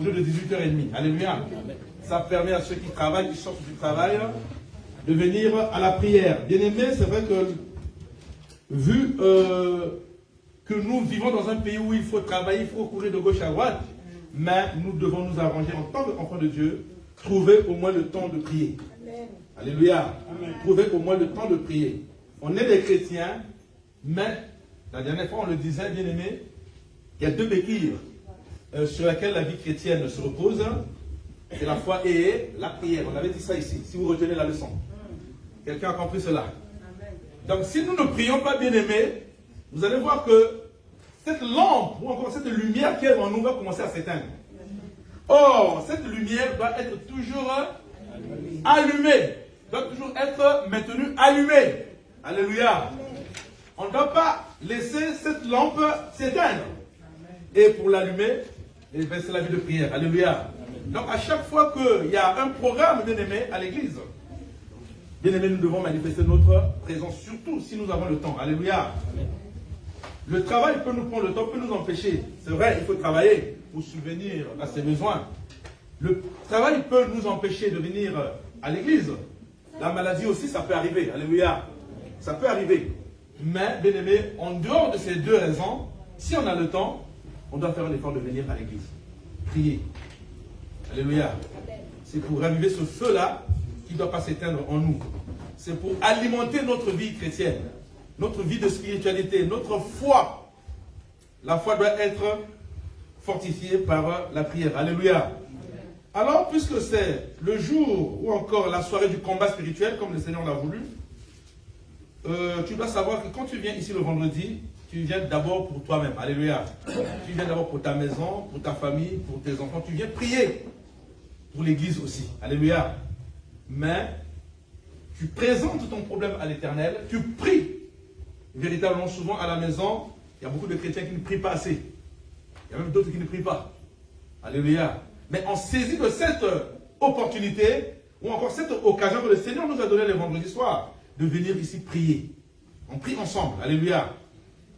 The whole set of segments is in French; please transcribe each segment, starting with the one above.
au lieu de 18h30. Alléluia. Ça permet à ceux qui travaillent, qui sortent du travail, de venir à la prière. Bien aimé, c'est vrai que, vu que nous vivons dans un pays où il faut travailler, il faut courir de gauche à droite, mais nous devons nous arranger en tant qu'enfants de Dieu, trouver au moins le temps de prier. Amen. Alléluia. Amen. Trouver au moins le temps de prier. On est des chrétiens, mais la dernière fois on le disait, bien aimé, il y a deux béquilles sur lesquelles la vie chrétienne se repose. C'est la foi et la prière. On avait dit ça ici, si vous retenez la leçon. Quelqu'un a compris cela? Amen. Donc si nous ne prions pas, bien aimé, vous allez voir que cette lampe, ou encore cette lumière qui est en nous, va commencer à s'éteindre. Or, cette lumière doit être toujours allumée, doit toujours être maintenue allumée. Alléluia. On ne doit pas laisser cette lampe s'éteindre. Et pour l'allumer, c'est la vie de prière. Alléluia. Donc à chaque fois qu'il y a un programme, bien aimé, à l'église, bien aimé, nous devons manifester notre présence, surtout si nous avons le temps. Alléluia. Le travail peut nous prendre le temps, peut nous empêcher. C'est vrai, il faut travailler pour subvenir à ses besoins. Le travail peut nous empêcher de venir à l'église. La maladie aussi, ça peut arriver. Alléluia. Ça peut arriver. Mais, bien aimé, en dehors de ces deux raisons, si on a le temps, on doit faire l'effort de venir à l'église. Prier. Alléluia. C'est pour raviver ce feu-là qui ne doit pas s'éteindre en nous. C'est pour alimenter notre vie chrétienne, notre vie de spiritualité, notre foi. La foi doit être fortifiée par la prière. Alléluia. Alors, puisque c'est le jour ou encore la soirée du combat spirituel, comme le Seigneur l'a voulu, tu dois savoir que quand tu viens ici le vendredi, tu viens d'abord pour toi-même. Alléluia. Tu viens d'abord pour ta maison, pour ta famille, pour tes enfants. Tu viens prier pour l'église aussi. Alléluia. Mais tu présentes ton problème à l'Éternel, tu pries. Véritablement, souvent à la maison, il y a beaucoup de chrétiens qui ne prient pas assez. Il y a même d'autres qui ne prient pas. Alléluia. Mais on saisit de cette opportunité, ou encore cette occasion que le Seigneur nous a donné le vendredi soir, de venir ici prier. On prie ensemble. Alléluia.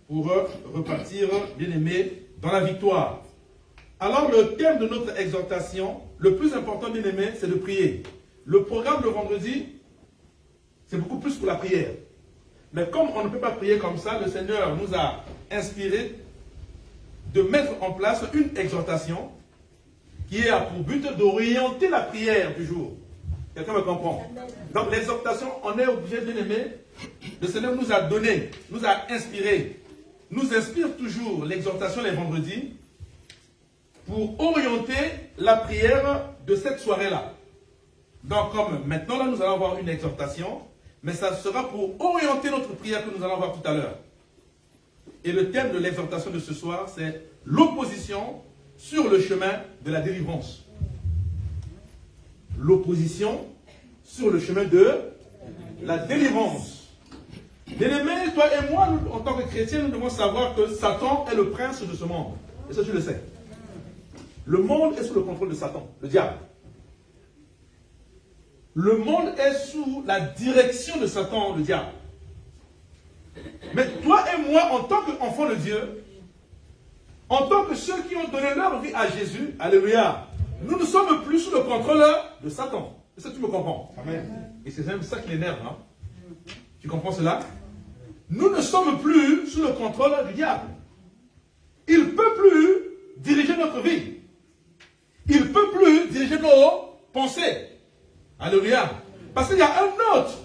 Pour repartir, bien aimé, dans la victoire. Alors, le thème de notre exhortation, le plus important, bien aimé, c'est de prier. Le programme de vendredi, c'est beaucoup plus pour la prière. Mais comme on ne peut pas prier comme ça, le Seigneur nous a inspiré de mettre en place une exhortation qui a pour but d'orienter la prière du jour. Quelqu'un me comprend? Donc l'exhortation, on est obligé, bien aimé, le Seigneur nous a donné, nous a inspiré, nous inspire toujours l'exhortation les vendredis pour orienter la prière de cette soirée-là. Donc comme maintenant là nous allons avoir une exhortation, mais ça sera pour orienter notre prière que nous allons voir tout à l'heure. Et le thème de l'exhortation de ce soir, c'est l'opposition sur le chemin de la délivrance. L'opposition sur le chemin de la délivrance. Bien-aimés, toi et moi, nous, en tant que chrétiens, nous devons savoir que Satan est le prince de ce monde. Et ça, tu le sais. Le monde est sous le contrôle de Satan, le diable. Le monde est sous la direction de Satan, le diable. Mais toi et moi, en tant qu'enfants de Dieu, en tant que ceux qui ont donné leur vie à Jésus, alléluia, nous ne sommes plus sous le contrôle de Satan. Et ça, tu me comprends? Amen. Et c'est même ça qui l'énerve, hein? Tu comprends cela? Nous ne sommes plus sous le contrôle du diable. Il ne peut plus diriger notre vie. Il ne peut plus diriger nos pensées. Alléluia. Parce qu'il y a un autre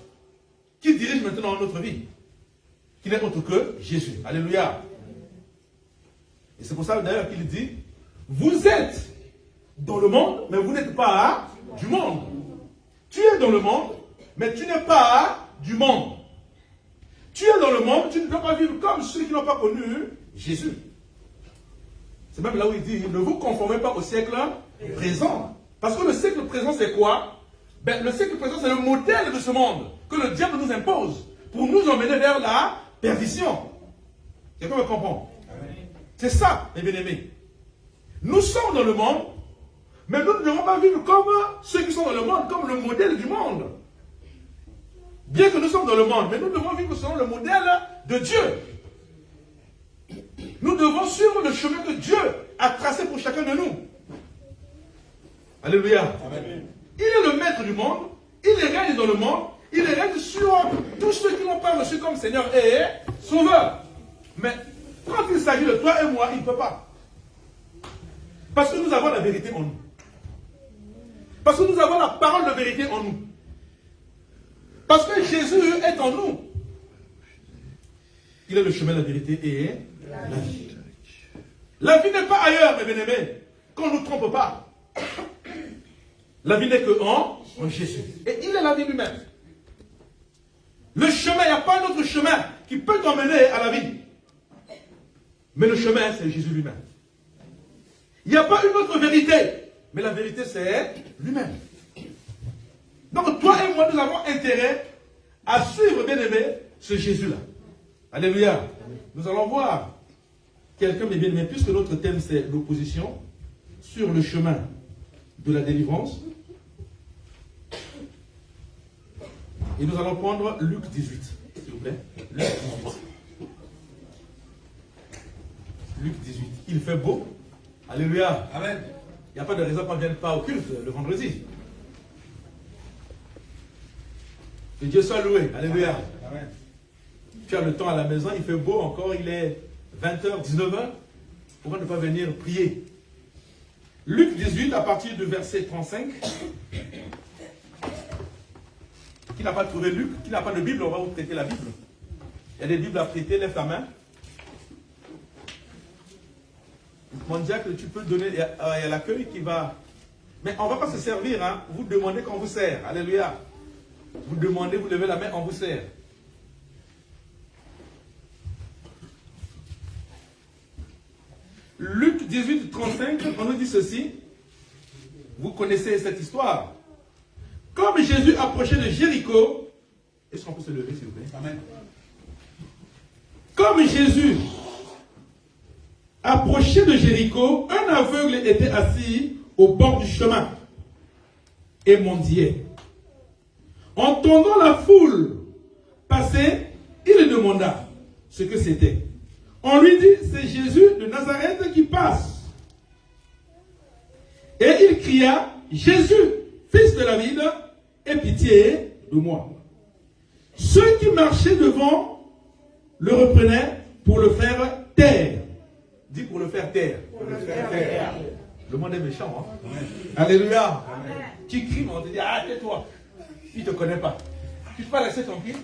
qui dirige maintenant notre vie, qui n'est autre que Jésus. Alléluia. Et c'est pour ça d'ailleurs qu'il dit, vous êtes dans le monde, mais vous n'êtes pas du monde. Tu es dans le monde, mais tu n'es pas du monde. Tu es dans le monde, tu ne dois pas vivre comme ceux qui n'ont pas connu Jésus. C'est même là où il dit, ne vous conformez pas au siècle présent. Parce que le siècle présent, c'est quoi? Ben, le siècle présent, c'est le modèle de ce monde que le diable nous impose pour nous emmener vers la perdition. Quelqu'un me comprend? C'est ça, mes bien-aimés. Nous sommes dans le monde, mais nous ne devons pas vivre comme ceux qui sont dans le monde, comme le modèle du monde. Bien que nous sommes dans le monde, mais nous devons vivre selon le modèle de Dieu. Nous devons suivre le chemin que Dieu a tracé pour chacun de nous. Alléluia. Amen. Il est le maître du monde, il règne dans le monde, il règne sur tous ceux qui n'ont pas reçu comme Seigneur et Sauveur. Mais quand il s'agit de toi et moi, il ne peut pas. Parce que nous avons la vérité en nous. Parce que nous avons la parole de vérité en nous. Parce que Jésus est en nous. Il est le chemin, la vérité et la vie. La vie n'est pas ailleurs, mes bien-aimés. Qu'on ne nous trompe pas. La vie n'est que en Jésus. Et il est la vie lui-même. Le chemin, il n'y a pas un autre chemin qui peut t'emmener à la vie. Mais le chemin, c'est Jésus lui-même. Il n'y a pas une autre vérité. Mais la vérité, c'est lui-même. Donc, toi et moi, nous avons intérêt à suivre, bien-aimé, ce Jésus-là. Alléluia. Nous allons voir quelqu'un, mes bien-aimés, puisque notre thème, c'est l'opposition sur le chemin de la délivrance. Et nous allons prendre Luc 18, s'il vous plaît. Luc 18. Luc 18. Il fait beau. Alléluia. Amen. Il n'y a pas de raison qu'on ne vienne pas au culte le vendredi. Que Dieu soit loué. Alléluia. Amen. Tu as le temps à la maison, il fait beau encore, il est 20h, 19h. Pourquoi ne pas venir prier? Luc 18, à partir du verset 35. Qui n'a pas trouvé Luc, qui n'a pas de Bible, on va vous prêter la Bible. Il y a des Bibles à prêter, lève ta main. Mon diacre, tu peux donner, il y a l'accueil qui va... Mais on ne va pas se servir, hein. Vous demandez qu'on vous sert. Alléluia. Vous demandez, vous levez la main, on vous sert. Luc 18, 35, on nous dit ceci. Vous connaissez cette histoire. Comme Jésus approchait de Jéricho, est-ce qu'on peut se lever, s'il vous plaît? Amen. Comme Jésus approchait de Jéricho, un aveugle était assis au bord du chemin et mendiait. Entendant la foule passer, il demanda ce que c'était. On lui dit, c'est Jésus de Nazareth qui passe. Et il cria, Jésus, fils de David, aie pitié de moi. Ceux qui marchaient devant le reprenaient pour le faire taire. Dis pour le faire taire. Pour le faire taire. Le monde est méchant. Hein? Alléluia. Amen. Tu cries, mais on te dit, ah, tais-toi. Il ne te connaît pas. Tu ne peux pas laisser tranquille.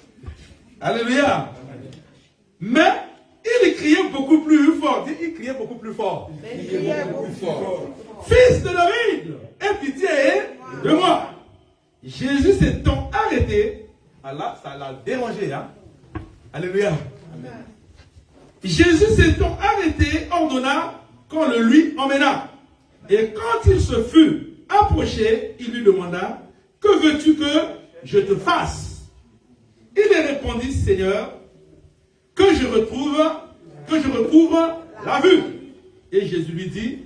Alléluia. Amen. Mais il criait beaucoup plus fort. Dis, il criait beaucoup plus fort. Il criait beaucoup plus fort. Fils de David, aie pitié de moi. Jésus s'étant arrêté, Allah, ça l'a dérangé. Hein? Alléluia. Amen. Jésus s'étant arrêté, ordonna qu'on le lui emmena. Et quand il se fut approché, il lui demanda, que veux-tu que je te fasse? Il lui répondit, Seigneur, que je retrouve la vue. Et Jésus lui dit,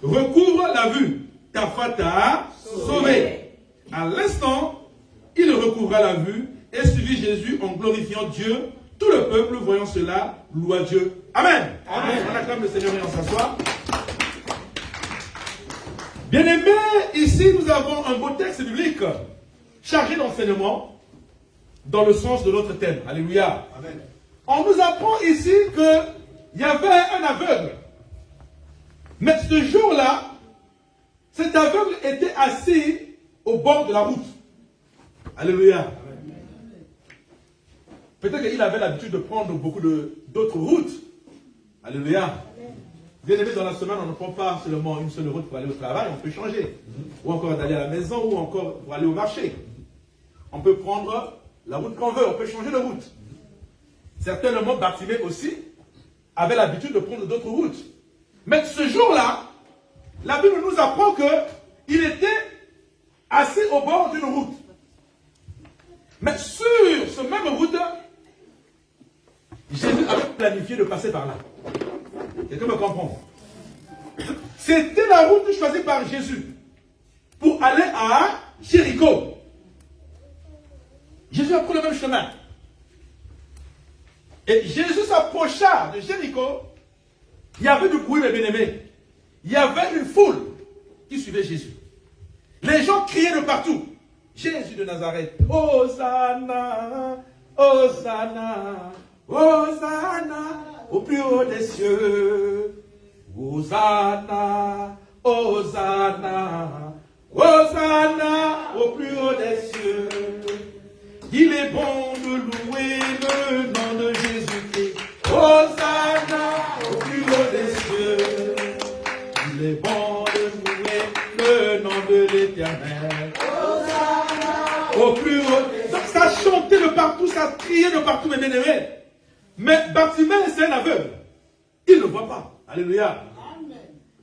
recouvre la vue, ta foi t'a sauvé. À l'instant, il recouvra la vue et suivit Jésus en glorifiant Dieu. Tout le peuple, voyant cela, loua Dieu. Amen. Amen. On acclame le Seigneur et on s'assoit. Bien-aimés, ici nous avons un beau texte biblique chargé d'enseignement dans le sens de notre thème. Alléluia. Amen. On nous apprend ici qu'il y avait un aveugle. Mais ce jour-là, cet aveugle était assis au bord de la route. Alléluia. Peut-être qu'il avait l'habitude de prendre beaucoup d'autres routes. Alléluia. Bien aimé, dans la semaine, on ne prend pas seulement une seule route pour aller au travail, on peut changer. Ou encore d'aller à la maison, ou encore pour aller au marché. On peut prendre la route qu'on veut, on peut changer de route. Certainement, Bartimée aussi avait l'habitude de prendre d'autres routes. Mais ce jour-là, la Bible nous apprend qu'il était assis au bord d'une route. Mais sur ce même route, Jésus avait planifié de passer par là. Quelqu'un me comprend? C'était la route choisie par Jésus pour aller à Jéricho. Jésus a pris le même chemin. Et Jésus s'approcha de Jéricho. Il y avait du bruit, mes bien-aimés. Il y avait une foule qui suivait Jésus. Les gens criaient de partout. Jésus de Nazareth. Hosanna, Hosanna, Hosanna, au plus haut des cieux. Hosanna, Hosanna, Hosanna, au plus haut des cieux. Il est bon de louer le nom de Jésus-Christ. Hosanna, au plus haut des cieux. Il est bon de louer le nom de l'Éternel. Hosanna, au plus haut. Donc ça chantait de partout, ça criait de partout, mes bien-aimés. Mais Bartimée, c'est un aveugle. Il ne voit pas. Alléluia.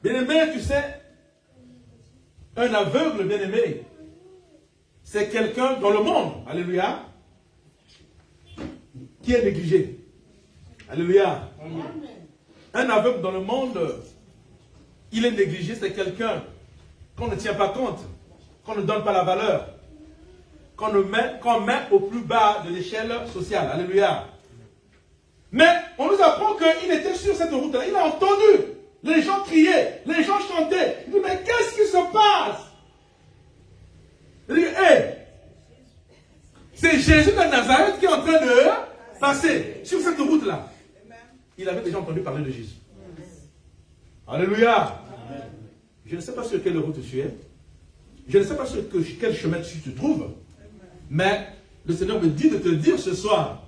Bien-aimé, tu sais, un aveugle, bien-aimé, c'est quelqu'un dans le monde, alléluia, qui est négligé. Alléluia. Un aveugle dans le monde, il est négligé, c'est quelqu'un qu'on ne tient pas compte, qu'on ne donne pas la valeur, qu'on met au plus bas de l'échelle sociale. Alléluia. Mais on nous apprend qu'il était sur cette route-là, il a entendu, les gens criaient, les gens chantaient. Il dit, mais qu'est-ce qui se passe? Il dit, hey, c'est Jésus de Nazareth qui est en train de passer sur cette route-là. Il avait déjà entendu parler de Jésus. Alléluia. Je ne sais pas sur quelle route tu es. Je ne sais pas sur quel chemin tu te trouves. Mais le Seigneur me dit de te dire ce soir,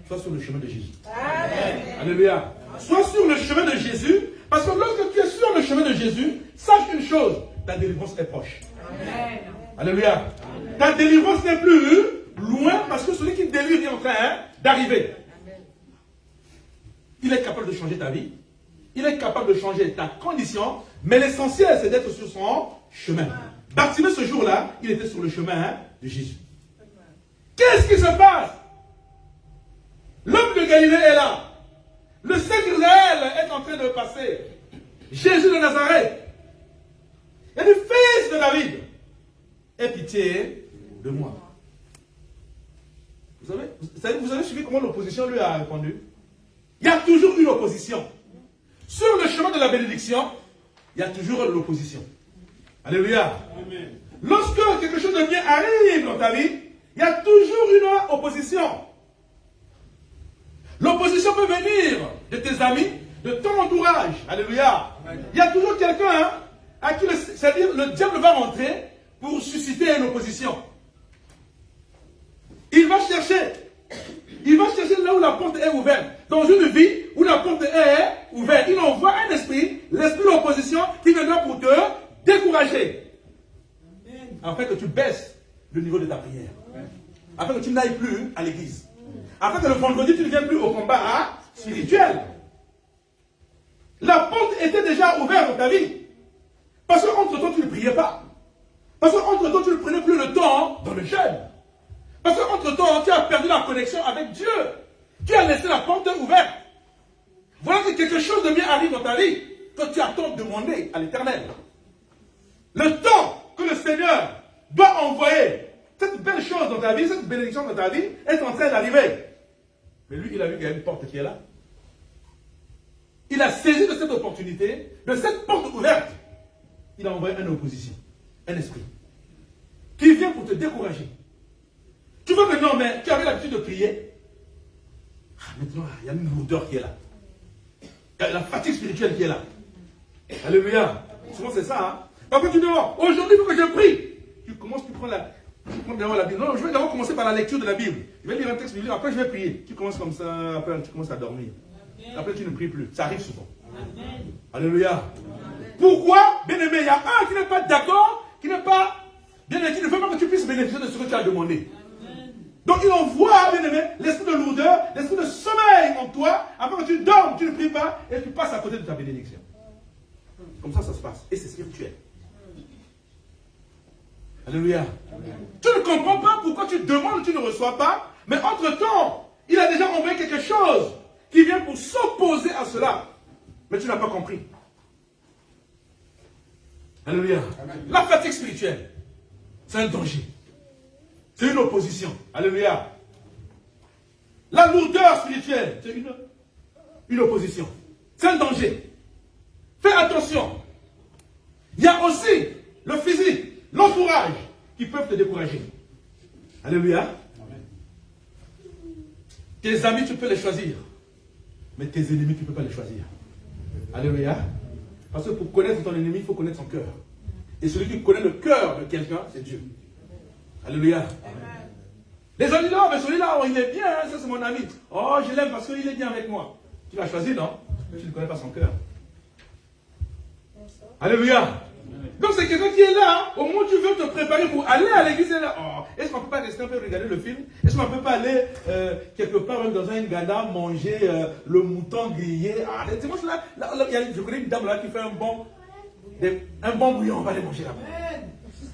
sois sur le chemin de Jésus. Amen. Alléluia. Sois sur le chemin de Jésus, parce que lorsque tu es sur le chemin de Jésus, sache une chose, ta délivrance est proche. Amen. Alléluia. Amen. Ta délivrance n'est plus loin, parce que celui qui délivre est en train d'arriver. Il est capable de changer ta vie, il est capable de changer ta condition, mais l'essentiel c'est d'être sur son chemin. Bartimée ce jour-là, il était sur le chemin de Jésus. Qu'est-ce qui se passe? L'homme de Galilée est là. Le Saint d'Israël est en train de passer. Jésus de Nazareth. Il dit, fils de David, aie pitié de moi. Vous avez suivi comment l'opposition lui a répondu? Il y a toujours une opposition. Sur le chemin de la bénédiction, il y a toujours l'opposition. Alléluia. Amen. Lorsque quelque chose de bien arrive dans ta vie, il y a toujours une opposition. L'opposition peut venir de tes amis, de ton entourage. Alléluia. Il y a toujours quelqu'un à qui c'est-à-dire le diable va rentrer pour susciter une opposition. Il va chercher là où la porte est ouverte. Dans une vie où la porte est ouverte, il envoie un esprit, l'esprit de l'opposition, qui viendra pour te décourager. Afin que tu baisses le niveau de ta prière. Afin que tu n'ailles plus à l'église. Afin que le vendredi, tu ne viennes plus au combat spirituel. La porte était déjà ouverte dans ta vie. Parce qu'entre-temps, tu ne priais pas. Parce qu'entre-temps, tu ne prenais plus le temps dans le jeûne. Parce qu'entre-temps, tu as perdu la connexion avec Dieu. Tu as laissé la porte ouverte. Voilà que quelque chose de bien arrive dans ta vie, que tu attends de demander à l'Éternel. Le temps que le Seigneur doit envoyer cette belle chose dans ta vie, cette bénédiction dans ta vie, est en train d'arriver. Mais lui, il a vu qu'il y a une porte qui est là. Il a saisi de cette opportunité, de cette porte ouverte. Il a envoyé une opposition, un esprit, qui vient pour te décourager. Tu vois que non, mais tu avais l'habitude de prier. Maintenant, il y a une lourdeur qui est là. Il y a la fatigue spirituelle qui est là. Alléluia. Souvent c'est ça. Hein? Après tu dis, aujourd'hui il faut que je prie. Tu prends d'abord la Bible. Non, je vais d'abord commencer par la lecture de la Bible. Je vais lire un texte biblique, après je vais prier. Tu commences comme ça, après tu commences à dormir. Après tu ne pries plus. Ça arrive souvent. Amen. Alléluia. Amen. Pourquoi, bien aimé, il y a un qui n'est pas d'accord, qui n'est pas bien aimé, qui ne veut pas que tu puisses bénéficier de ce que tu as demandé. Donc il envoie, bien aimé, l'esprit de lourdeur, l'esprit de sommeil en toi, afin que tu dormes, tu ne pries pas, et tu passes à côté de ta bénédiction. Comme ça se passe. Et c'est spirituel. Alléluia. Amen. Tu ne comprends pas pourquoi tu demandes, tu ne reçois pas, mais entre-temps, il a déjà envoyé quelque chose qui vient pour s'opposer à cela. Mais tu n'as pas compris. Alléluia. Amen. La fatigue spirituelle, c'est un danger. C'est une opposition. Alléluia. La lourdeur spirituelle, c'est une opposition. C'est un danger. Fais attention. Il y a aussi le physique, l'entourage. qui peuvent te décourager. Alléluia. Amen. Tes amis, tu peux les choisir. Mais tes ennemis, tu ne peux pas les choisir. Alléluia. Parce que pour connaître ton ennemi, il faut connaître son cœur. Et celui qui connaît le cœur de quelqu'un, c'est Dieu. Alléluia. Amen. Les gens disent, non, mais celui-là, oh, il est bien, hein, ça c'est mon ami. Oh, je l'aime parce qu'il est bien avec moi. Tu l'as choisi, non? Tu ne connais pas son cœur. Alléluia. Donc c'est quelqu'un qui est là, au moment où tu veux te préparer pour aller à l'église, là, oh, est-ce qu'on ne peut pas rester un peu regarder le film? Est-ce qu'on ne peut pas aller quelque part même dans un Ghana manger le mouton grillé? Ah, moi, je connais une dame là qui fait un bon bouillon, on va aller manger là-bas.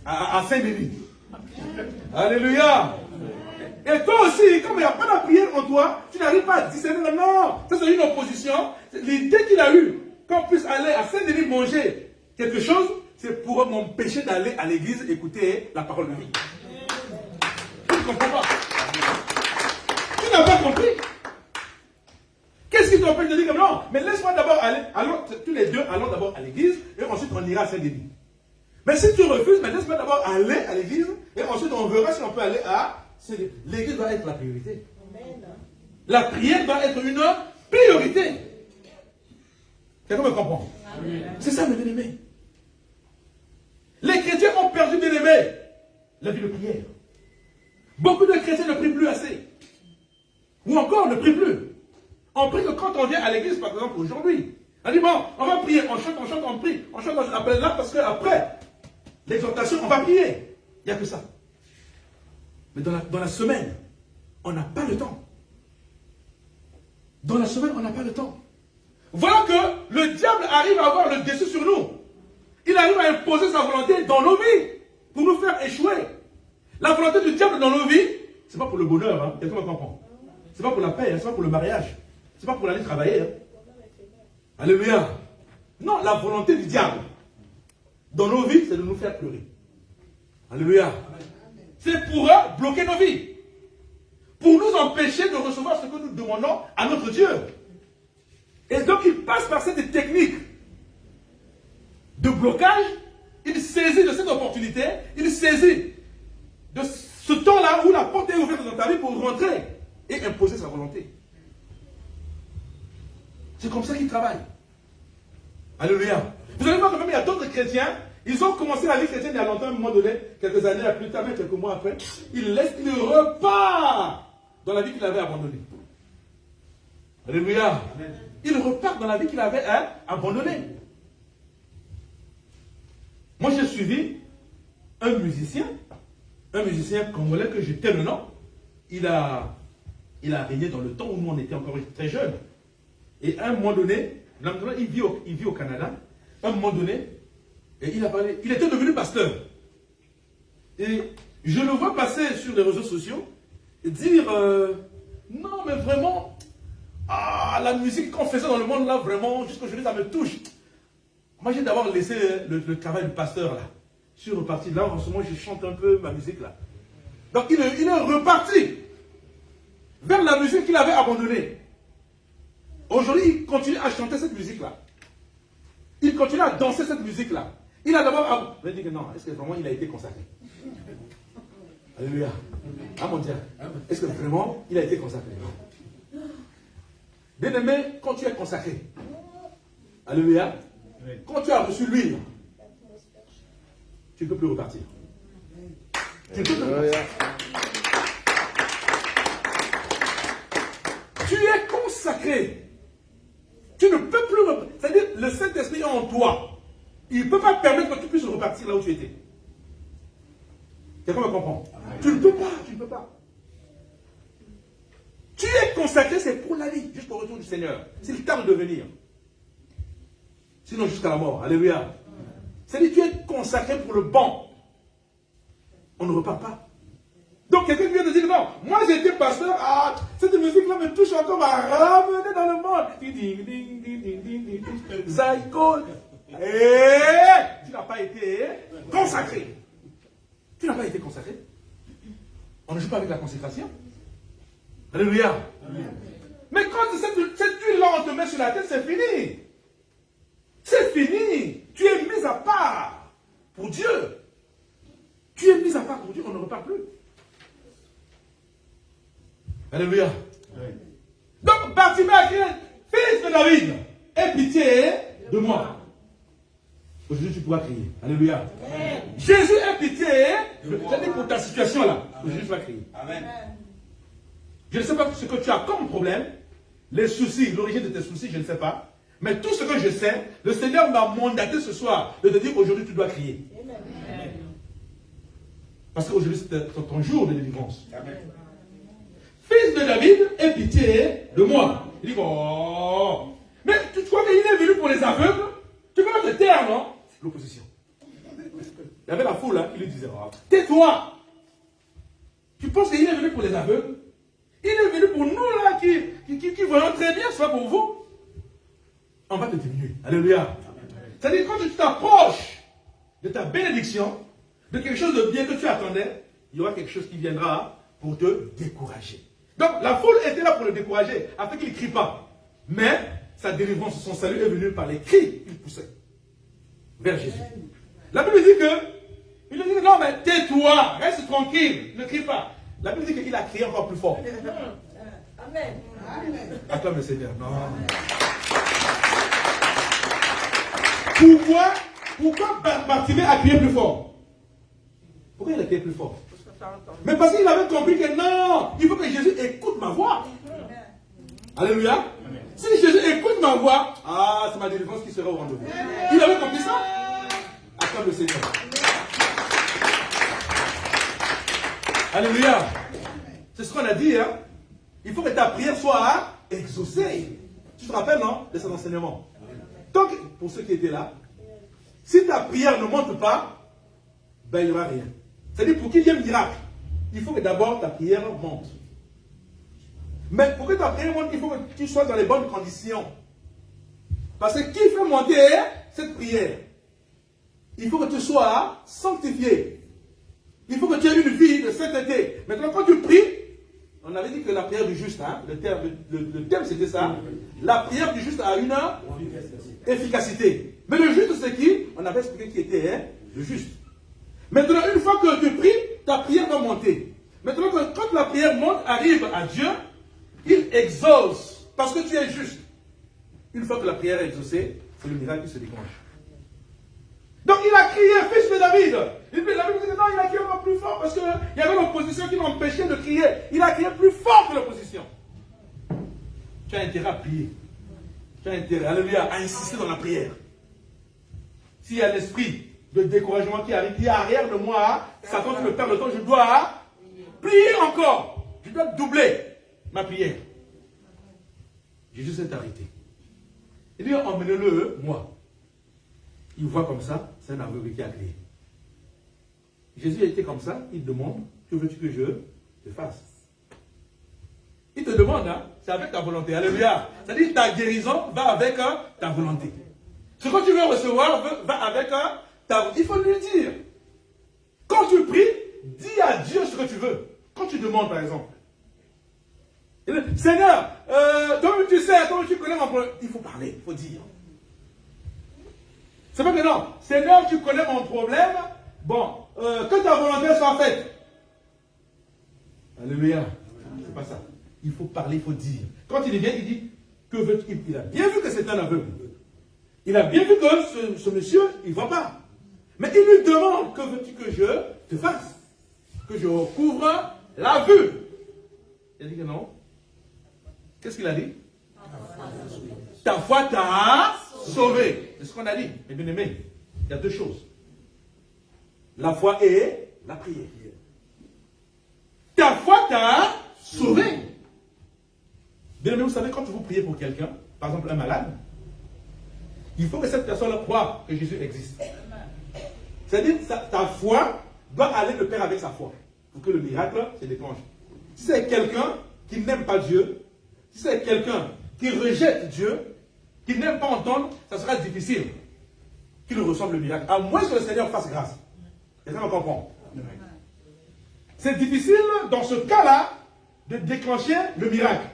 À Saint-Denis. Alléluia. Et toi aussi, comme il n'y a pas de prière en toi, tu n'arrives pas à discerner. Non, ça c'est une opposition. L'idée qu'il a eue, qu'on puisse aller à Saint-Denis manger quelque chose, c'est pour m'empêcher d'aller à l'église écouter la parole de vie. Tu ne comprends pas. Tu n'as pas compris. Qu'est-ce qui t'empêche de dire que non, mais laisse-moi d'abord aller. Alors, tous les deux, allons d'abord à l'église et ensuite on ira à Saint-Denis. Mais si tu refuses, mais laisse-moi d'abord aller à l'église et ensuite on verra si on peut aller à Saint-Denis. L'église doit être la priorité. La prière doit être une priorité. Quelqu'un me comprend? C'est ça, mes bien-aimés. Les chrétiens ont perdu, bien-aimés, la vie de prière. Beaucoup de chrétiens ne prient plus assez. Ou encore ne prient plus. On prie que quand on vient à l'église, par exemple, aujourd'hui. On dit, bon, on va prier, on chante, on prie. On chante, on appelle là, parce qu'après l'exhortation, on va prier. Il n'y a que ça. Mais dans la semaine, on n'a pas le temps. Dans la semaine, on n'a pas le temps. Voilà que le diable arrive à avoir le dessus sur nous. Il arrive à imposer sa volonté dans nos vies pour nous faire échouer. La volonté du diable dans nos vies, ce n'est pas pour le bonheur, hein. Quelqu'un me comprend. Ce n'est pas pour la paix, hein. Ce n'est pas pour le mariage. Ce n'est pas pour aller travailler. Hein. Alléluia. Non, la volonté du diable dans nos vies, c'est de nous faire pleurer. Alléluia. C'est pour bloquer nos vies. Pour nous empêcher de recevoir ce que nous demandons à notre Dieu. Et donc, il passe par cette technique de blocage. Il saisit de cette opportunité. Il saisit de ce temps-là où la porte est ouverte dans ta vie pour rentrer et imposer sa volonté. C'est comme ça qu'il travaille. Alléluia. Vous allez voir que même il y a d'autres chrétiens, ils ont commencé la vie chrétienne il y a longtemps, à un moment donné, quelques années plus tard, même quelques mois après, il repart dans la vie qu'il avait abandonnée. Alléluia. Il repart dans la vie qu'il avait abandonnée. Moi, j'ai suivi un musicien congolais que je tais le nom. Il a régné dans le temps où nous on était encore très jeunes. Et à un moment donné, maintenant il vit au Canada. À un moment donné, et il était devenu pasteur. Et je le vois passer sur les réseaux sociaux et dire non mais vraiment, la musique qu'on faisait dans le monde là, vraiment, jusqu'aujourd'hui ça me touche. Moi j'ai d'abord laissé le travail du pasteur là. Je suis reparti là, en ce moment je chante un peu ma musique là. Donc il est reparti vers la musique qu'il avait abandonnée. Aujourd'hui, il continue à chanter cette musique-là. Il continue à danser cette musique-là. Il a d'abord... Je vais dire que non, est-ce que vraiment il a été consacré? Alléluia. Ah mon Dieu. Est-ce que vraiment il a été consacré? Bien-aimé, quand tu es consacré, alléluia, quand tu as reçu l'huile, tu ne peux plus repartir. Tu ne peux plus repartir. Tu es consacré. Tu ne peux plus repartir. C'est-à-dire, le Saint-Esprit est en toi. Il ne peut pas permettre que tu puisses repartir là où tu étais. Quelqu'un me comprend? Tu ne peux pas, tu ne peux pas. Tu es consacré, c'est pour la vie, jusqu'au retour du Seigneur. S'il tarde de venir. Sinon, jusqu'à la mort. Alléluia. C'est-à-dire, tu es consacré pour le bon. On ne repart pas. Donc, quelqu'un vient de dire, non, moi j'étais pasteur, cette musique-là me touche encore à ramener dans le monde. Zaïkol. Tu n'as pas été consacré. Tu n'as pas été consacré. On ne joue pas avec la consécration. Alléluia. Mais quand cette huile-là, on te met sur la tête, c'est fini. C'est fini. Tu es mis à part pour Dieu. Tu es mis à part ne repart plus. Alléluia. Oui. Donc, Bartimée a crié, fils de David, aie pitié de moi. Aujourd'hui, tu pourras crier. Alléluia. Amen. Jésus, aie pitié. Je dis pour ta situation là. Aujourd'hui, tu vas crier. Amen. Je ne sais pas ce que tu as comme problème, les soucis, l'origine de tes soucis, je ne sais pas. Mais tout ce que je sais, le Seigneur m'a mandaté ce soir de te dire aujourd'hui tu dois crier. Amen. Parce qu'aujourd'hui c'est ton jour de délivrance. Amen. Fils de David, aie pitié de moi. Il dit, oh, mais tu crois qu'il est venu pour les aveugles? Tu peux te taire, non? L'opposition. Il y avait la foule hein, qui lui disait, oh, tais-toi. Tu penses qu'il est venu pour les aveugles? Il est venu pour nous là qui voyons très bien, soit pour vous. On va te diminuer. Alléluia. C'est-à-dire quand tu t'approches de ta bénédiction, de quelque chose de bien que tu attendais, il y aura quelque chose qui viendra pour te décourager. Donc la foule était là pour le décourager, afin qu'il ne crie pas. Mais sa délivrance, son salut est venu par les cris qu'il poussait vers Jésus. La Bible dit que, il lui dit non mais tais-toi, reste tranquille, ne crie pas. La Bible dit qu'il a crié encore plus fort. Amen. Acclame le Seigneur. Non. Pourquoi Bartimée a crié plus fort? Pourquoi il a crié plus fort? Mais parce qu'il avait compris que non, il faut que Jésus écoute ma voix. Alléluia. Si Jésus écoute ma voix, ah, c'est ma délivrance qui sera au rendez-vous. Il avait compris ça? Acclame le Seigneur. Alléluia. C'est ce qu'on a dit, hein. Il faut que ta prière soit exaucée. Tu te rappelles, non, de cet enseignement? Donc, pour ceux qui étaient là, si ta prière ne monte pas, ben il n'y aura rien. C'est-à-dire, pour qu'il y ait un miracle, il faut que d'abord ta prière monte. Mais pour que ta prière monte, il faut que tu sois dans les bonnes conditions. Parce que qui fait monter cette prière? Il faut que tu sois sanctifié. Il faut que tu aies une vie de sainteté. Maintenant, quand tu pries, on avait dit que la prière du juste, hein, le thème c'était ça. La prière du juste a une efficacité. Mais le juste c'est qui? On avait expliqué qui était le juste. Maintenant, une fois que tu pries, ta prière va monter. Maintenant, quand la prière monte, arrive à Dieu, il exauce. Parce que tu es juste. Une fois que la prière est exaucée, c'est le miracle qui se déclenche. Donc il a crié, fils de David. La Bible dit que non, il a crié encore plus fort parce qu'il y avait l'opposition qui l'empêchait de crier. Il a crié plus fort que l'opposition. Tu as intérêt à prier. Tu as intérêt, alléluia, à insister dans la prière. S'il y a l'esprit de découragement qui arrive, qui est arrière de moi, Satan, tu me perds le temps, je dois prier encore. Je dois doubler ma prière. Jésus s'est arrêté. Il dit, emmenez-le, moi. Il voit comme ça, c'est un aveugle qui a crié. Jésus a été comme ça, il demande, que veux-tu que je te fasse? Il te demande, hein, c'est avec ta volonté. Alléluia. C'est-à-dire ta guérison va avec ta volonté. Ce que tu veux recevoir va avec ta volonté. Il faut lui dire. Quand tu pries, dis à Dieu ce que tu veux. Quand tu demandes, par exemple. Seigneur, toi-même tu sais, toi-même tu connais mon problème. Il faut parler, il faut dire. C'est pas que non. Seigneur, tu connais mon problème. Bon, que ta volonté soit faite. Alléluia. C'est pas ça. Il faut parler, il faut dire. Quand il vient, il dit, que veux-tu? Il a bien vu que c'est un aveugle. Il a bien vu que ce monsieur, il ne voit pas. Mais il lui demande, que veux-tu que je te fasse? Que je recouvre la vue. Il a dit que non. Qu'est-ce qu'il a dit? Ta foi t'a sauvé. C'est ce qu'on a dit. Mais bien aimé, il y a deux choses. La foi et la prière. Ta foi t'a sauvé. Bien aimé, vous savez, quand vous priez pour quelqu'un, par exemple un malade, il faut que cette personne croie que Jésus existe. C'est-à-dire ta foi doit aller de pair avec sa foi pour que le miracle se déclenche. Si c'est quelqu'un qui n'aime pas Dieu, si c'est quelqu'un qui rejette Dieu, qui n'aime pas entendre, ça sera difficile qu'il reçoive le miracle. À moins que le Seigneur fasse grâce. Et ça me comprend. C'est difficile dans ce cas-là de déclencher le miracle.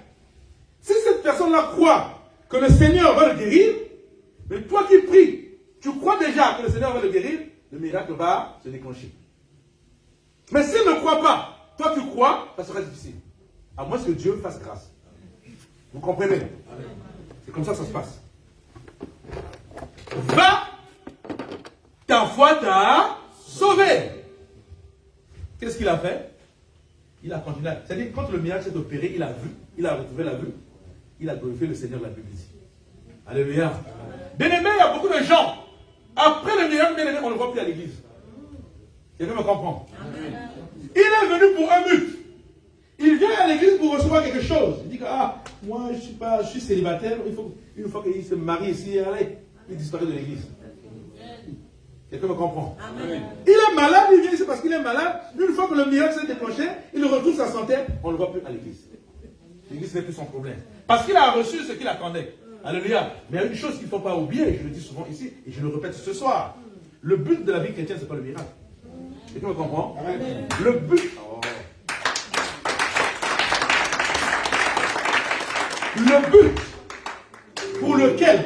Si cette personne-là croit que le Seigneur va le guérir, mais toi qui pries, tu crois déjà que le Seigneur va le guérir, le miracle va se déclencher. Mais s'il ne croit pas, toi tu crois, ça sera difficile. À moins que Dieu fasse grâce. Vous comprenez? C'est comme ça que ça se passe. Va, ta foi t'a sauvé. Qu'est-ce qu'il a fait? Il a continué. C'est-à-dire, quand le miracle s'est opéré, il a vu, il a retrouvé la vue, il a glorifié le Seigneur de la Bible ici. Alléluia. Bien-aimé, il y a beaucoup de gens. Après le miracle, bien-aimé, on ne le voit plus à l'église. Quelqu'un me comprend? Il est venu pour un but. Il vient à l'église pour recevoir quelque chose. Il dit que, ah, moi, je suis célibataire. Une fois qu'il se marie ici, allez, il disparaît de l'église. Quelqu'un me comprend? Amen. Il est malade, il vient ici parce qu'il est malade. Une fois que le miracle s'est déclenché, il retrouve sa santé, on ne le voit plus à l'église. L'église n'est plus son problème. Parce qu'il a reçu ce qu'il attendait. Alléluia. Mais il y a une chose qu'il ne faut pas oublier, je le dis souvent ici, et je le répète ce soir. Le but de la vie chrétienne, ce n'est pas le miracle. Quelqu'un me comprend? Amen. Le but... Le but pour lequel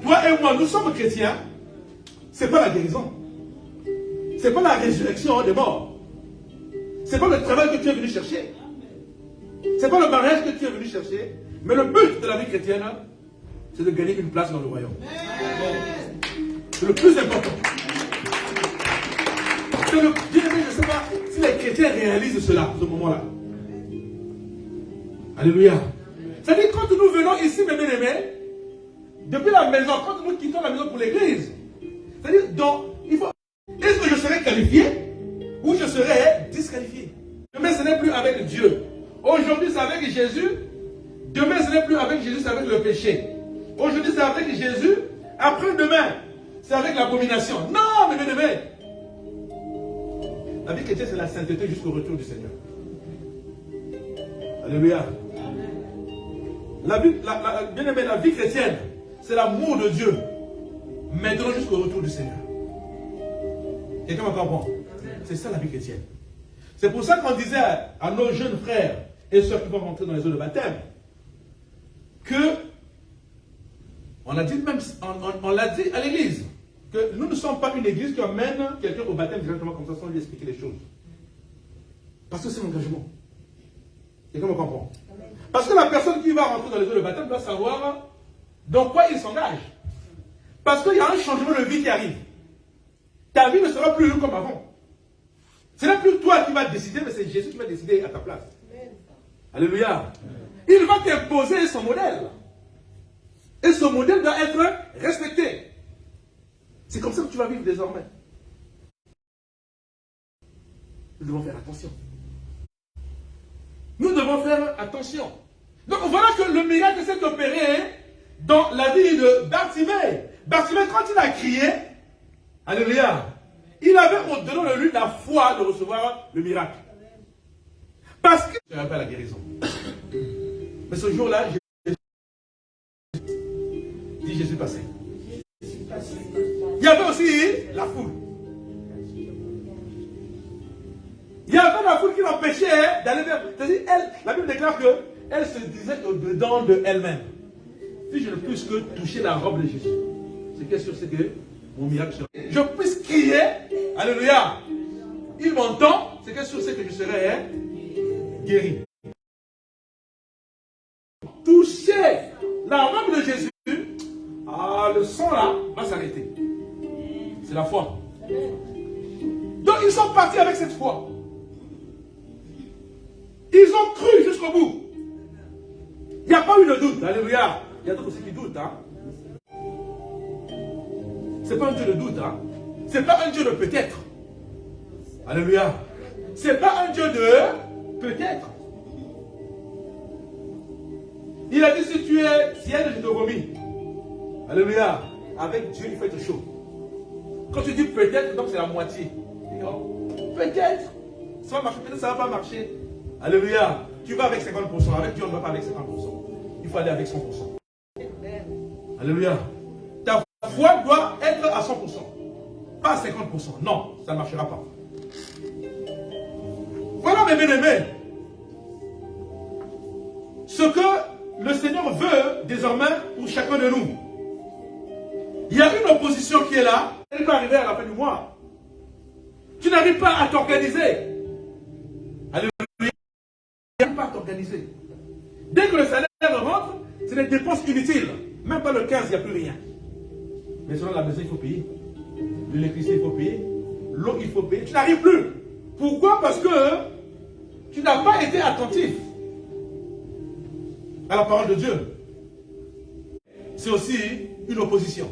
toi et moi nous sommes chrétiens, ce n'est pas la guérison, ce n'est pas la résurrection des morts, ce n'est pas le travail que tu es venu chercher, ce n'est pas le mariage que tu es venu chercher, mais le but de la vie chrétienne, c'est de gagner une place dans le royaume. C'est le plus important. Je ne sais pas si les chrétiens réalisent cela, à ce moment-là. Alléluia. C'est-à-dire, quand nous venons ici, mes bien-aimés, depuis la maison, quand nous quittons la maison pour l'église, c'est-à-dire, il faut. Est-ce que je serai qualifié ou je serai disqualifié? Demain, ce n'est plus avec Dieu. Aujourd'hui, c'est avec Jésus. Demain, ce n'est plus avec Jésus, c'est avec le péché. Aujourd'hui, c'est avec Jésus. Après-demain, c'est avec l'abomination. Non, mes bien-aimés. La vie chrétienne, c'est la sainteté jusqu'au retour du Seigneur. Alléluia. Bien-aimé, la vie chrétienne, c'est l'amour de Dieu. Maintenant jusqu'au retour du Seigneur. Quelqu'un me comprend? C'est ça la vie chrétienne. C'est pour ça qu'on disait à nos jeunes frères et ceux qui vont rentrer dans les eaux de baptême que on l'a dit à l'église que nous ne sommes pas une église qui emmène quelqu'un au baptême directement comme ça sans lui expliquer les choses. Parce que c'est l'engagement. Quelqu'un me comprend? Parce que la personne qui va rentrer dans les eaux de baptême doit savoir dans quoi il s'engage. Parce qu'il y a un changement de vie qui arrive. Ta vie ne sera plus comme avant. Ce n'est plus toi qui vas décider, mais c'est Jésus qui va décider à ta place. Alléluia. Il va t'imposer son modèle. Et ce modèle doit être respecté. C'est comme ça que tu vas vivre désormais. Nous devons faire attention. Nous devons faire attention. Donc voilà que le miracle s'est opéré dans la vie de Bartimée. Bartimée, quand il a crié, alléluia, il avait au-dedans de lui la foi de recevoir le miracle. Parce que je n'avais pas la guérison. Mais ce jour-là, je suis passé. Il y avait aussi la foule. Il y avait la foule qui l'empêchait d'aller vers. C'est-à-dire, la Bible déclare qu'elle se disait au-dedans de elle-même. Si je ne puisse que toucher la robe de Jésus, ce qui est sûr, c'est que mon miracle sera. Je puisse crier, alléluia. Il m'entend, ce qui est sûr, c'est que je serai guéri. Toucher la robe de Jésus, le sang là va s'arrêter. C'est la foi. Donc ils sont partis avec cette foi. Ils ont cru jusqu'au bout. Il n'y a pas eu de doute. Alléluia. Il y a d'autres aussi qui doutent. Hein? Ce n'est pas un Dieu de doute. Hein? Ce n'est pas un Dieu de peut-être. Alléluia. Ce n'est pas un Dieu de peut-être. Il a dit si tu es tiède, je te vomis. Alléluia. Avec Dieu, il faut être chaud. Quand tu dis peut-être, donc c'est la moitié. Peut-être. Ça va marcher, peut-être ça ne va pas marcher. Alléluia. Tu vas avec 50%. Avec Dieu, on ne va pas avec 50%. Il faut aller avec 100%. Alléluia. Ta foi doit être à 100%. Pas à 50%. Non, ça ne marchera pas. Voilà mes bien-aimés. Ce que le Seigneur veut désormais pour chacun de nous. Il y a une opposition qui est là. Elle peut arriver à la fin du mois. Tu Tu n'arrives pas à t'organiser. Alléluia. Tu n'arrives pas à t'organiser. Dès que le salaire rentre, c'est des dépenses inutiles. Même pas le 15, il n'y a plus rien. Mais selon la maison, il faut payer. L'électricité, il faut payer. L'eau, il faut payer. Tu n'arrives plus. Pourquoi? Parce que tu n'as pas été attentif à la parole de Dieu. C'est aussi une opposition.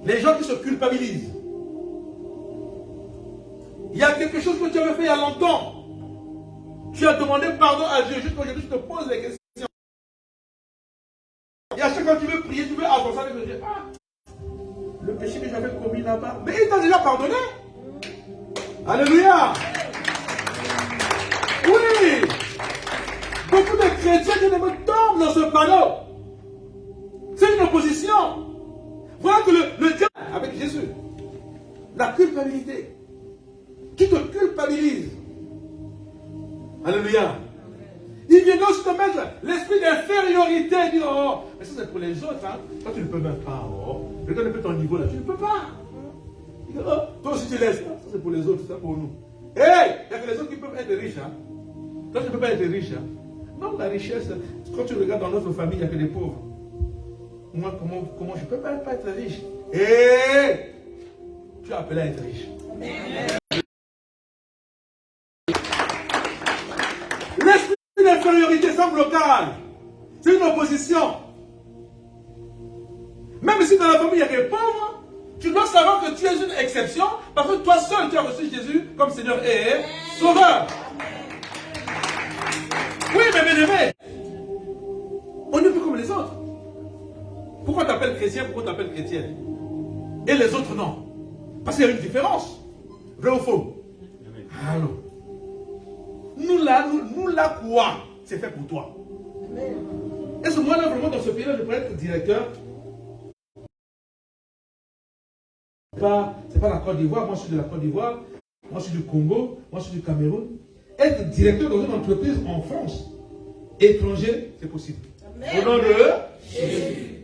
Les gens qui se culpabilisent. Il y a quelque chose que tu avais fait il y a longtemps. Tu as demandé pardon à Dieu. Juste aujourd'hui, je te pose les questions. Et à chaque fois que tu veux prier, tu veux avancer avec Dieu. Ah, le péché que j'avais commis là-bas. Mais il t'a déjà pardonné. Alléluia. Oui. Beaucoup de chrétiens qui me tombent dans ce panneau. C'est une opposition. Voilà que le diable, avec Jésus, la culpabilité. Tu te culpabilises. Alléluia. Il vient aussi te mettre l'esprit d'infériorité. Il dit, oh, mais ça c'est pour les autres. Hein. Toi tu ne peux même pas. Oh. Regarde un peu ton niveau là. Tu ne peux pas. Il dit, oh, toi aussi tu laisses. Ça c'est pour les autres, c'est pour nous. Hey, il n'y a que les autres qui peuvent être riches. Hein. Toi tu ne peux pas être riche. Hein. Non, la richesse, quand tu regardes dans notre famille, il n'y a que des pauvres. Moi, comment je ne peux pas être riche? Hey, tu es appelé à être riche. L'esprit d'infériorité, c'est un blocage. C'est une opposition. Même si dans la famille il y a des pauvres, tu dois savoir que tu es une exception parce que toi seul tu as reçu Jésus comme Seigneur et Sauveur. Oui, mais bien aimé, on n'est plus comme les autres. Pourquoi tu t'appelles chrétien, pourquoi tu t'appelles chrétienne? Et les autres non. Parce qu'il y a une différence. Vrai ou faux? Allô. Nous là quoi? C'est fait pour toi. Est-ce que moi là vraiment dans ce pays-là je pourrais être directeur? C'est pas la Côte d'Ivoire, moi je suis de la Côte d'Ivoire, moi je suis du Congo, moi je suis du Cameroun. Être directeur dans une entreprise en France, étranger, c'est possible. Amen. Au nom de Jésus.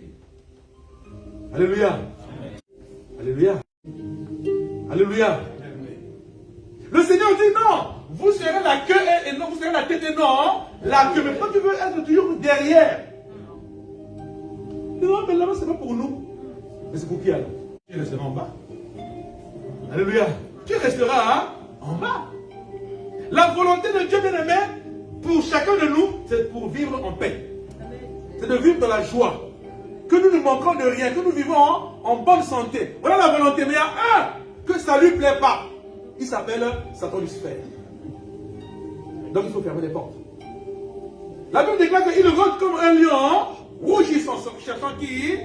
Alléluia. Amen. Alléluia. Alléluia. Le Seigneur dit non, vous serez la queue et non, vous serez la tête et non, la queue. Mais toi tu veux être toujours derrière. Non, mais là-bas c'est pas pour nous. Mais c'est pour qui alors? Tu resteras en bas. Alléluia. Tu resteras en bas. La volonté de Dieu bien-aimé, pour chacun de nous, c'est pour vivre en paix. C'est de vivre dans la joie. Que nous ne manquons de rien, que nous vivons en bonne santé. Voilà la volonté. Mais il y a un que ça ne lui plaît pas. Il s'appelle Satan Lucifer. Donc il faut fermer les portes. La Bible déclare qu'il rôde comme un lion, rougissant, cherchant qui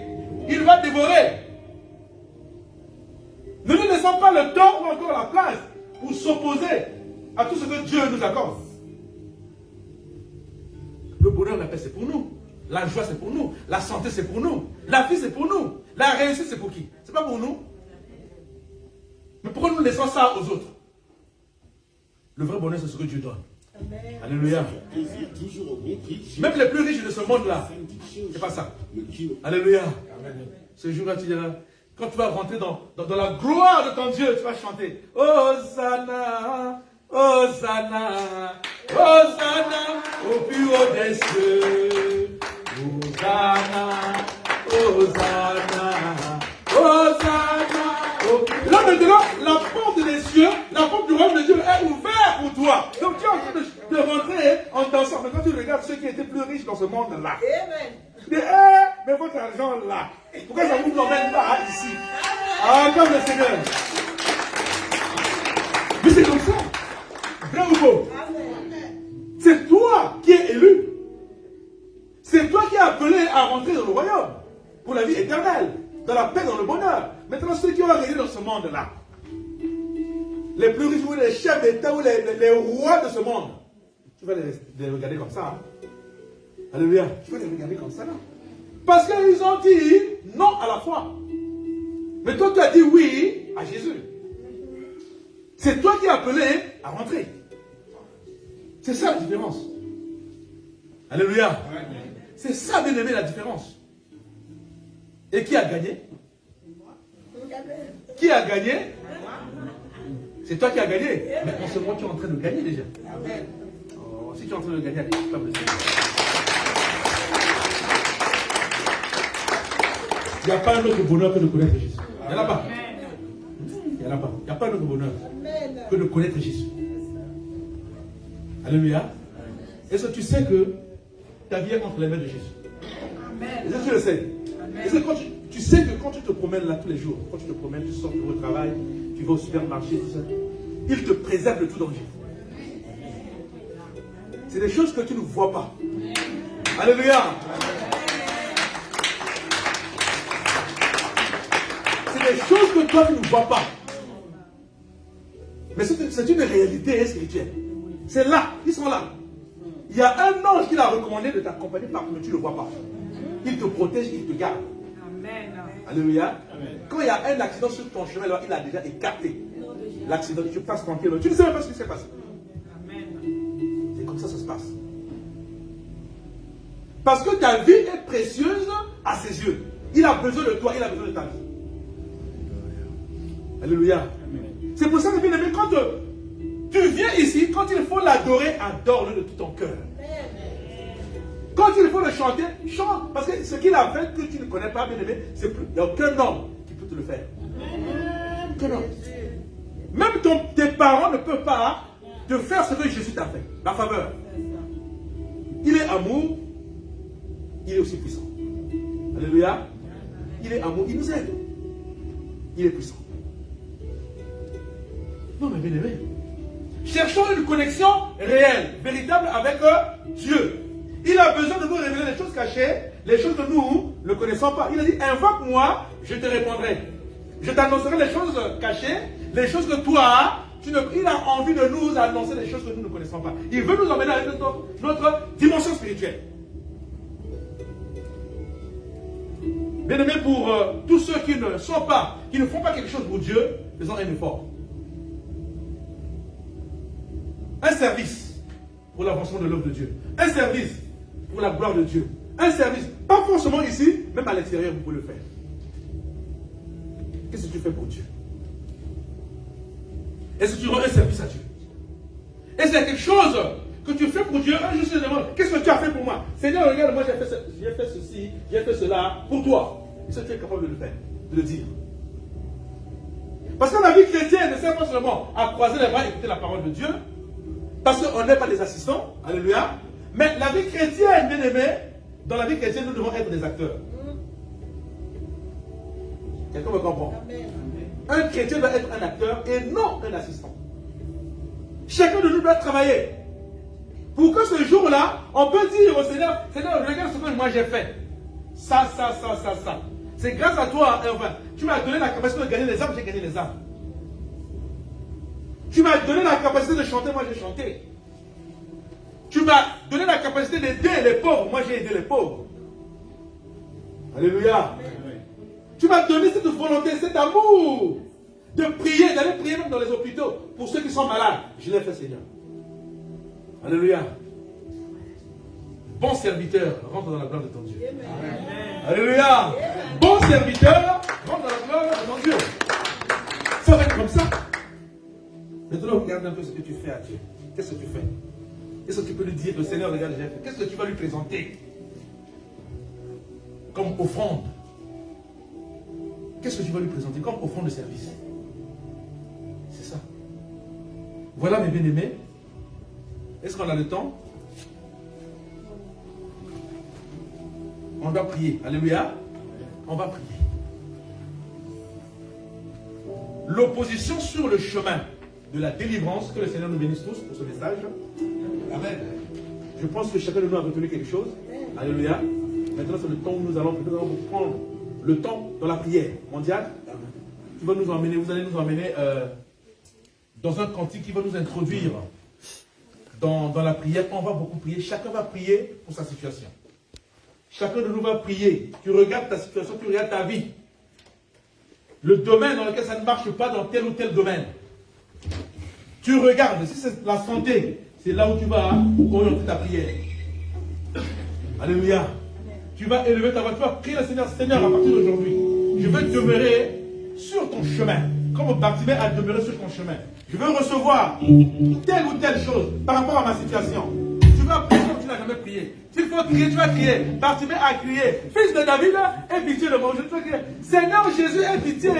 il va dévorer. Ne nous laissons pas le temps ou encore la place pour s'opposer à tout ce que Dieu nous accorde. Le bonheur, la paix, c'est pour nous. La joie, c'est pour nous. La santé, c'est pour nous. La vie, c'est pour nous. La réussite, c'est pour qui? C'est pas pour nous. Mais pourquoi nous laissons ça aux autres? Le vrai bonheur, c'est ce que Dieu donne. Amen. Alléluia. Même les plus riches de ce monde-là, c'est pas ça. Alléluia. Ce jour-là, tu diras, quand tu vas rentrer dans la gloire de ton Dieu, tu vas chanter Hosanna, Hosanna, Hosanna, au plus haut des cieux. Hosanna, Hosanna, Hosanna. Là maintenant, la porte des cieux, la porte du royaume de Dieu est ouverte pour toi. Donc tu es en train de rentrer en dansant. Mais quand tu regardes ceux qui étaient plus riches dans ce monde-là, tu dis, mais votre argent là, pourquoi ça ne vous emmène pas ici? Ah, comme le Seigneur. Mais c'est comme ça. Vrai ou faux? C'est toi qui es élu. C'est toi qui es appelé à rentrer dans le royaume pour la vie éternelle, dans la paix, dans le bonheur. Maintenant, ceux qui ont régné dans ce monde-là, les plus riches ou les chefs d'État ou les rois de ce monde, tu vas les regarder comme ça. Hein? Alléluia. Tu vas les regarder comme ça. Là. Parce qu'ils ont dit non à la foi. Mais toi, tu as dit oui à Jésus. C'est toi qui es appelé à rentrer. C'est ça la différence. Alléluia. C'est ça, bien aimé, la différence. Et qui a gagné? Qui a gagné? C'est toi qui as gagné. Mais en ce moment, tu es en train de gagner déjà. Oh, si tu es en train de gagner, pas besoin. Il n'y a pas un autre bonheur que de connaître Jésus. Il n'y en a pas. Il n'y en a pas. Il n'y a pas un autre bonheur que de connaître Jésus. Alléluia. Est-ce que tu sais que ta vie est entre les mains de Jésus? Est-ce que tu le sais? Est-ce que quand tu sais que quand tu te promènes là tous les jours, quand tu te promènes, tu sors au travail, tu vas au supermarché, tout ça, il te préserve de tout danger. C'est des choses que tu ne vois pas. Alléluia. C'est des choses que toi tu ne vois pas. Mais c'est une réalité spirituelle. C'est là, ils sont là. Il y a un ange qui l'a recommandé de t'accompagner par contre tu ne le vois pas. Il te protège, il te garde. Amen. Alléluia. Amen. Quand il y a un accident sur ton chemin, là, il a déjà écarté l'accident. Tu passes tranquille. Tu ne sais même pas ce qui s'est passé. Amen. C'est comme ça que ça se passe. Parce que ta vie est précieuse à ses yeux. Il a besoin de toi, il a besoin de ta vie. Alléluia. C'est pour ça que bien aimé, quand tu viens ici, quand il faut l'adorer, adore-le de tout ton cœur. Quand il faut le chanter, chante. Parce que ce qu'il a fait que tu ne connais pas, bien aimé, il n'y a aucun homme qui peut te le faire. Aucun homme. Même tes parents ne peuvent pas te faire ce que Jésus t'a fait. La faveur. Il est amour, il est aussi puissant. Alléluia. Il est amour, il nous aide. Il est puissant. Non, mais bien aimé. Cherchons une connexion réelle, véritable avec Dieu. Il a besoin de nous révéler les choses cachées, les choses que nous ne connaissons pas. Il a dit, invoque-moi, je te répondrai. Je t'annoncerai les choses cachées, les choses que toi, il a envie de nous annoncer les choses que nous ne connaissons pas. Il veut nous emmener à notre dimension spirituelle. Bien aimé, pour tous ceux qui ne sont pas, qui ne font pas quelque chose pour Dieu, faisons un effort. Un service pour l'avancement de l'œuvre de Dieu. Un service pour la gloire de Dieu. Un service, pas forcément ici, même à l'extérieur, vous pouvez le faire. Qu'est-ce que tu fais pour Dieu? Est-ce que tu rends un service à Dieu? Est-ce qu'il y a quelque chose que tu fais pour Dieu? Un jour, je te demande, qu'est-ce que tu as fait pour moi? Seigneur, regarde, moi j'ai fait ceci, j'ai fait cela pour toi. Est-ce que tu es capable de le faire, de le dire? Parce que la vie chrétienne ne sert pas seulement à croiser les bras et écouter la parole de Dieu, parce qu'on n'est pas des assistants, alléluia. Mais la vie chrétienne, bien aimé, dans la vie chrétienne, nous devons être des acteurs. Quelqu'un me comprend? Un chrétien doit être un acteur et non un assistant. Chacun de nous doit travailler. Pour que ce jour-là, on peut dire au Seigneur, Seigneur, regarde ce que moi j'ai fait. Ça. C'est grâce à toi, enfin, tu m'as donné la capacité de gagner les âmes, j'ai gagné les âmes. Tu m'as donné la capacité de chanter, moi j'ai chanté. Tu m'as donné la capacité d'aider les pauvres, moi j'ai aidé les pauvres. Alléluia. Tu m'as donné cette volonté, cet amour de prier, d'aller prier même dans les hôpitaux pour ceux qui sont malades. Je l'ai fait, Seigneur. Alléluia. Bon serviteur, rentre dans la gloire de ton Dieu. Amen. Alléluia. Bon serviteur, rentre dans la gloire de ton Dieu. Ça va être comme ça. Maintenant, regarde un peu ce que tu fais à Dieu. Qu'est-ce que tu fais? Qu'est-ce que tu peux lui dire? Le Seigneur, regarde, j'ai fait. Qu'est-ce que tu vas lui présenter comme offrande? Qu'est-ce que tu vas lui présenter comme offrande de service? C'est ça. Voilà, mes bien-aimés. Est-ce qu'on a le temps? On va prier. Alléluia. On va prier. L'opposition sur le chemin de la délivrance. Que le Seigneur nous bénisse tous pour ce message. Amen. Je pense que chacun de nous a retenu quelque chose. Alléluia. Maintenant, c'est le temps où nous allons prendre le temps dans la prière mondiale. Tu vas nous emmener, vous allez nous emmener dans un cantique qui va nous introduire dans la prière. On va beaucoup prier. Chacun va prier pour sa situation. Chacun de nous va prier. Tu regardes ta situation, tu regardes ta vie. Le domaine dans lequel ça ne marche pas dans tel ou tel domaine. Tu regardes, si c'est la santé, c'est là où tu vas orienter ta prière. Alléluia. Tu vas élever ta voix, tu vas prier le Seigneur. Seigneur, à partir d'aujourd'hui, je vais demeurer sur ton chemin. comme Bartimée a demeuré sur ton chemin. Je veux recevoir telle ou telle chose par rapport à ma situation. Tu vas prier comme tu n'as jamais prié. S'il faut crier, tu vas crier. Bartimée a crié. Fils de David, aie pitié de moi. Je te crier. Seigneur Jésus, aie pitié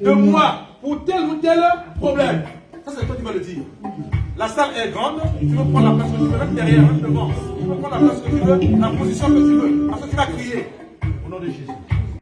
de moi pour tel ou tel problème. Ça, c'est toi qui vas le dire. La salle est grande. Tu veux prendre la place que tu veux, même derrière, même devant. Tu veux prendre la place que tu veux, la position que tu veux. Parce que tu vas crier. Au nom de Jésus.